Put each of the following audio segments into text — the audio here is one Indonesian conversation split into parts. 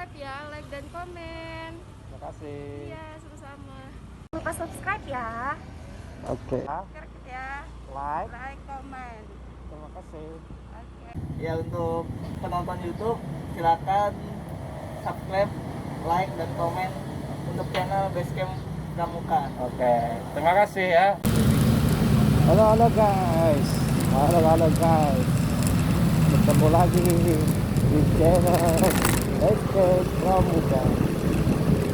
subscribe ya, like dan komen. Terima kasih. Iya, sama-sama. Jangan lupa subscribe ya. Oke. Subscribe ya. Like. Komen. Terima kasih. Oke. Ya, untuk penonton YouTube silakan subscribe, like dan komen untuk channel Basecamp Pramuka. Oke. Terima kasih ya. Halo guys. Halo guys. Bertemu lagi di channel Basecamp Pramuka.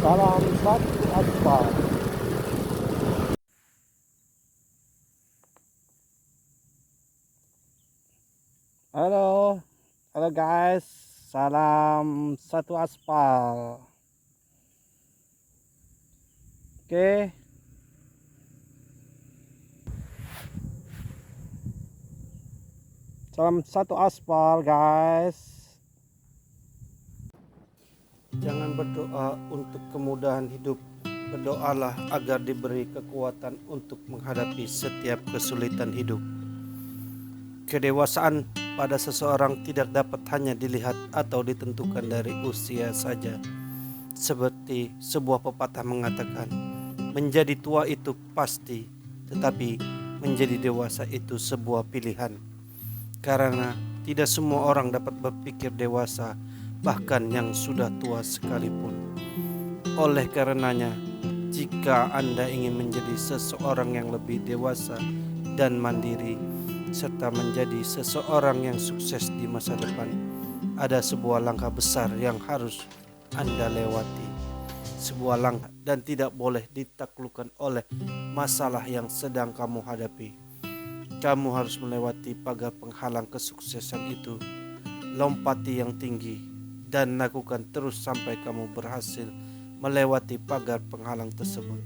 Salam satu aspal. Halo guys, salam satu aspal. Oke. Salam satu aspal guys. Jangan berdoa untuk kemudahan hidup. Berdoalah agar diberi kekuatan untuk menghadapi setiap kesulitan hidup. Kedewasaan pada seseorang tidak dapat hanya dilihat atau ditentukan dari usia saja. Seperti sebuah pepatah mengatakan, menjadi tua itu pasti, tetapi menjadi dewasa itu sebuah pilihan. Karena tidak semua orang dapat berpikir dewasa, bahkan yang sudah tua sekalipun. Oleh karenanya, jika Anda ingin menjadi seseorang yang lebih dewasa dan mandiri, serta menjadi seseorang yang sukses di masa depan, ada sebuah langkah besar yang harus Anda lewati. Sebuah langkah dan tidak boleh ditaklukkan oleh masalah yang sedang kamu hadapi. Kamu harus melewati pagar penghalang kesuksesan itu, lompati yang tinggi, dan lakukan terus sampai kamu berhasil melewati pagar penghalang tersebut.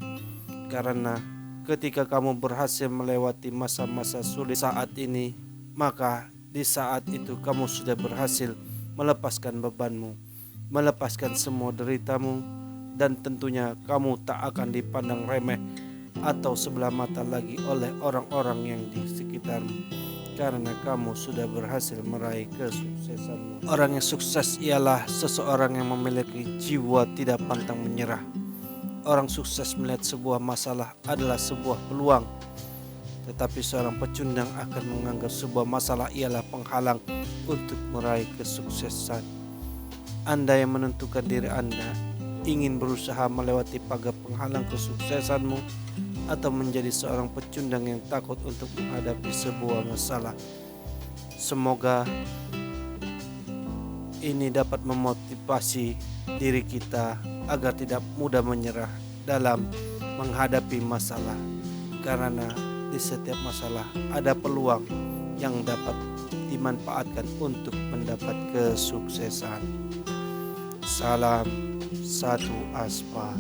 Karena ketika kamu berhasil melewati masa-masa sulit saat ini, maka di saat itu kamu sudah berhasil melepaskan bebanmu, melepaskan semua deritamu, dan tentunya kamu tak akan dipandang remeh atau sebelah mata lagi oleh orang-orang yang di sekitarmu, karena kamu sudah berhasil meraih kesuksesanmu. Orang yang sukses ialah seseorang yang memiliki jiwa tidak pantang menyerah. Orang sukses melihat sebuah masalah adalah sebuah peluang, tetapi seorang pecundang akan menganggap sebuah masalah ialah penghalang untuk meraih kesuksesan. Anda yang menentukan diri Anda ingin berusaha melewati pagar penghalang kesuksesanmu, atau menjadi seorang pecundang yang takut untuk menghadapi sebuah masalah. Semoga ini dapat memotivasi diri kita agar tidak mudah menyerah dalam menghadapi masalah, karena di setiap masalah ada peluang yang dapat dimanfaatkan untuk mendapat kesuksesan. Salam satu aspal.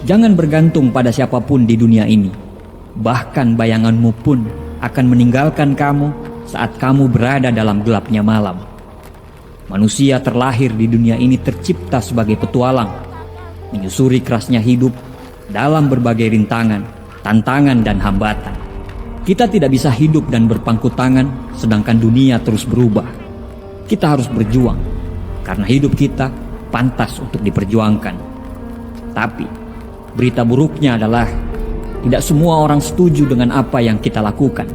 Jangan bergantung pada siapapun di dunia ini. Bahkan bayanganmu pun akan meninggalkan kamu saat kamu berada dalam gelapnya malam. Manusia terlahir di dunia ini tercipta sebagai petualang, menyusuri kerasnya hidup dalam berbagai rintangan, tantangan dan hambatan. Kita tidak bisa hidup dan berpangku tangan sedangkan dunia terus berubah. Kita harus berjuang karena hidup kita pantas untuk diperjuangkan. Tapi berita buruknya adalah tidak semua orang setuju dengan apa yang kita lakukan.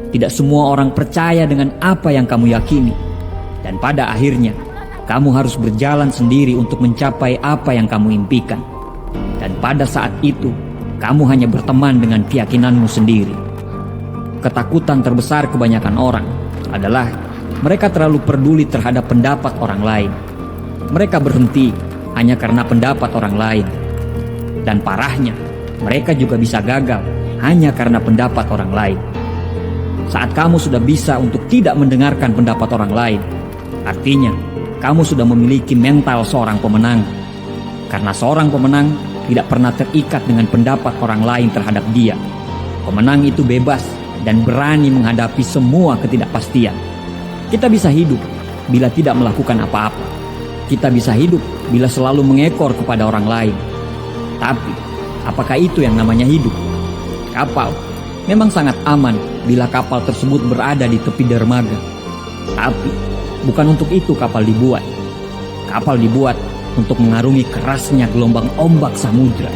Tidak semua orang percaya dengan apa yang kamu yakini. Dan pada akhirnya, kamu harus berjalan sendiri untuk mencapai apa yang kamu impikan. Dan pada saat itu, kamu hanya berteman dengan keyakinanmu sendiri. Ketakutan terbesar kebanyakan orang adalah mereka terlalu peduli terhadap pendapat orang lain. Mereka berhenti hanya karena pendapat orang lain. Dan parahnya, mereka juga bisa gagal hanya karena pendapat orang lain. Saat kamu sudah bisa untuk tidak mendengarkan pendapat orang lain, artinya kamu sudah memiliki mental seorang pemenang. Karena seorang pemenang tidak pernah terikat dengan pendapat orang lain terhadap dia. Pemenang itu bebas dan berani menghadapi semua ketidakpastian. Kita bisa hidup bila tidak melakukan apa-apa. Kita bisa hidup bila selalu mengekor kepada orang lain. Tapi, apakah itu yang namanya hidup? Kapal memang sangat aman bila kapal tersebut berada di tepi dermaga. Tapi, bukan untuk itu kapal dibuat. Kapal dibuat untuk mengarungi kerasnya gelombang ombak samudra.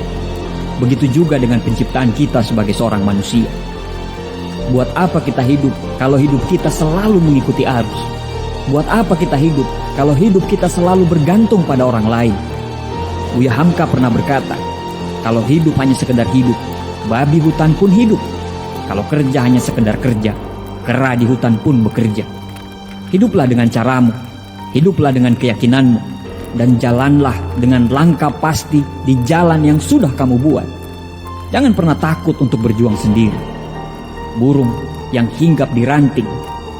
Begitu juga dengan penciptaan kita sebagai seorang manusia. Buat apa kita hidup kalau hidup kita selalu mengikuti arus? Buat apa kita hidup kalau hidup kita selalu bergantung pada orang lain? Buya Hamka pernah berkata, kalau hidup hanya sekedar hidup, babi hutan pun hidup. Kalau kerja hanya sekedar kerja, kera di hutan pun bekerja. Hiduplah dengan caramu, hiduplah dengan keyakinanmu, dan jalanlah dengan langkah pasti di jalan yang sudah kamu buat. Jangan pernah takut untuk berjuang sendiri. Burung yang hinggap di ranting,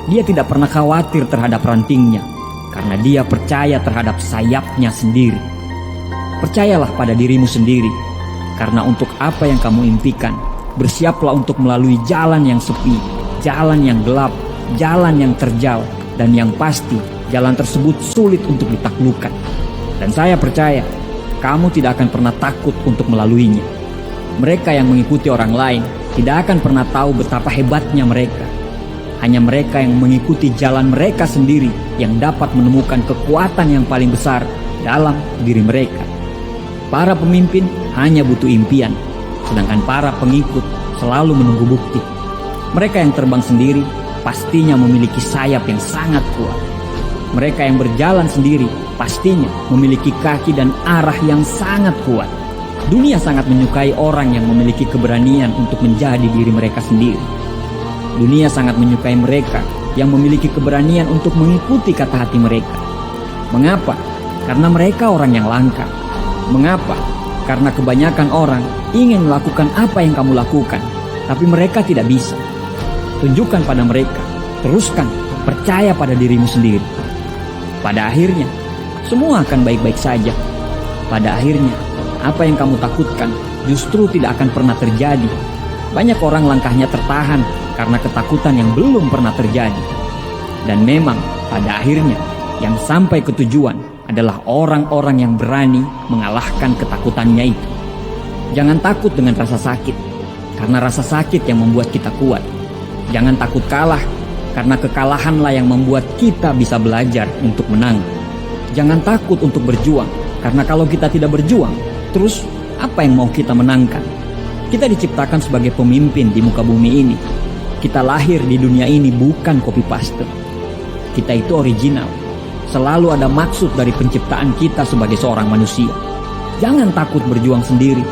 dia tidak pernah khawatir terhadap rantingnya, karena dia percaya terhadap sayapnya sendiri. Percayalah pada dirimu sendiri, karena untuk apa yang kamu impikan, bersiaplah untuk melalui jalan yang sepi, jalan yang gelap, jalan yang terjal, dan yang pasti jalan tersebut sulit untuk ditaklukkan. Dan saya percaya, kamu tidak akan pernah takut untuk melaluinya. Mereka yang mengikuti orang lain tidak akan pernah tahu betapa hebatnya mereka. Hanya mereka yang mengikuti jalan mereka sendiri yang dapat menemukan kekuatan yang paling besar dalam diri mereka. Para pemimpin hanya butuh impian, sedangkan para pengikut selalu menunggu bukti. Mereka yang terbang sendiri pastinya memiliki sayap yang sangat kuat. Mereka yang berjalan sendiri pastinya memiliki kaki dan arah yang sangat kuat. Dunia sangat menyukai orang yang memiliki keberanian untuk menjadi diri mereka sendiri. Dunia sangat menyukai mereka yang memiliki keberanian untuk mengikuti kata hati mereka. Mengapa? Karena mereka orang yang langka. Mengapa? Karena kebanyakan orang ingin melakukan apa yang kamu lakukan, tapi mereka tidak bisa. Tunjukkan pada mereka, teruskan, percaya pada dirimu sendiri. Pada akhirnya, semua akan baik-baik saja. Pada akhirnya, apa yang kamu takutkan justru tidak akan pernah terjadi. Banyak orang langkahnya tertahan karena ketakutan yang belum pernah terjadi. Dan memang pada akhirnya yang sampai ke tujuan adalah orang-orang yang berani mengalahkan ketakutannya itu. Jangan takut dengan rasa sakit, karena rasa sakit yang membuat kita kuat. Jangan takut kalah, karena kekalahanlah yang membuat kita bisa belajar untuk menang. Jangan takut untuk berjuang, karena kalau kita tidak berjuang, terus apa yang mau kita menangkan? Kita diciptakan sebagai pemimpin di muka bumi ini. Kita lahir di dunia ini bukan copy paste. Kita itu original. Selalu ada maksud dari penciptaan kita sebagai seorang manusia. Jangan takut berjuang sendiri,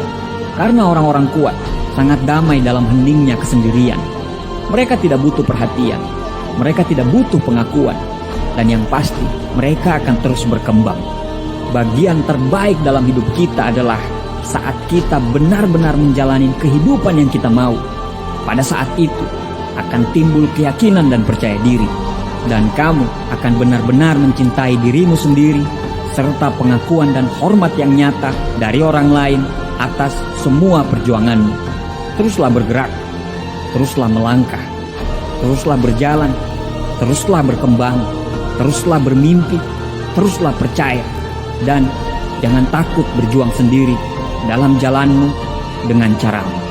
karena orang-orang kuat sangat damai dalam heningnya kesendirian. Mereka tidak butuh perhatian, mereka tidak butuh pengakuan, dan yang pasti mereka akan terus berkembang. Bagian terbaik dalam hidup kita adalah saat kita benar-benar menjalani kehidupan yang kita mau. Pada saat itu akan timbul keyakinan dan percaya diri, dan kamu akan benar-benar mencintai dirimu sendiri, serta pengakuan dan hormat yang nyata dari orang lain atas semua perjuanganmu. Teruslah bergerak, teruslah melangkah, teruslah berjalan, teruslah berkembang, teruslah bermimpi, teruslah percaya, dan jangan takut berjuang sendiri dalam jalanmu dengan caramu.